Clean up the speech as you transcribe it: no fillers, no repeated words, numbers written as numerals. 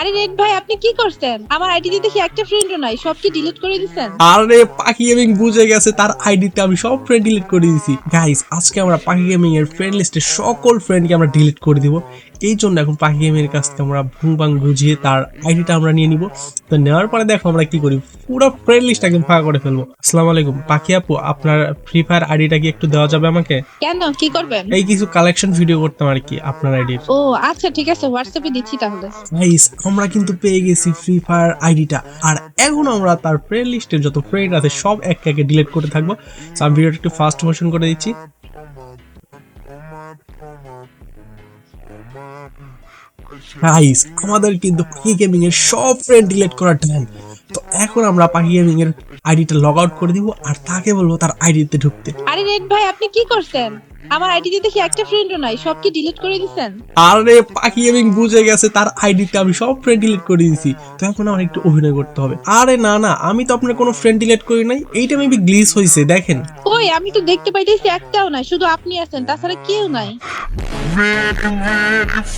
আরে রেড ভাই আপনি কি করছেন? আমার আইডিতে দেখি একটা ফ্রেন্ডও নাই, সব কি ডিলিট করে দিছেন? আরে পাখি গেমিং বুঝে গেছে, তার আইডিতে আমি সব ফ্রেন্ড ডিলিট করে দিয়েছি। গাইস, আজকে আমরা পাখি গেমিং এর ফ্রেন্ড লিস্টে সকল ফ্রেন্ডকে আমরা ডিলিট করে দিব। এই জন্য এখন পাখি গেমিং এর কাছ থেকে আমরা ভুং ভাং বুঝিয়ে তার আইডিটা আমরা নিয়ে নিব। তো নেওয়ার পরে দেখো আমরা কি করি, পুরো ফ্রেন্ড লিস্ট একদম ফাঁকা করে ফেলবো। আসসালামু আলাইকুম পাখি আপু, আপনার ফ্রি ফায়ার আইডিটা কি একটু দেওয়া যাবে আমাকে? কেন, কি করবেন? এই কিছু কালেকশন ভিডিও করতাম আর কি আপনার আইডির। ও আচ্ছা ঠিক আছে, হোয়াটসঅ্যাপে দিচ্ছি তাহলে। গাইস, আমরা কিন্তু পেয়ে গেছি ফ্রি ফায়ার আইডিটা, আর এখন আমরা তার ফ্রেন্ড লিস্টের যত ফ্রেন্ড আছে সব এক একে ডিলিট করতে থাকবো। So, আমি ভিডিওটা একটু ফাস্ট মোশন করে দিচ্ছি। গাইস, আমাদের কিন্তু পাখি গেমিং এর সব ফ্রেন্ড ডিলিট করার টাইম। তো এখন আমরা পাখি গেমিং এর আইডিটা লগ আউট করে দিব, আর তাকে বলবো তার আইডিতে ঢুকতে। আরে রেড ভাই আপনি কি করছেন? আমার আইডিতে দেখি একটা ফ্রেন্ডও নাই, সব কি ডিলিট করে দিছেন? আরে পাখি গেমিং বুঝে গেছে, তার আইডিতে আমি সব ফ্রেন্ড ডিলিট করে দিয়েছি। তো এখন আমার একটু অভিনয় করতে হবে। আরে না না, আমি তো আপনার কোনো ফ্রেন্ড ডিলিট করি নাই, এইটা মেবি গ্লিচ হয়েছে, দেখেন। ওই আমি তো দেখতে পাইতেছি একটাও নাই, শুধু আপনি আছেন, তাছাড়া কেউ নাই।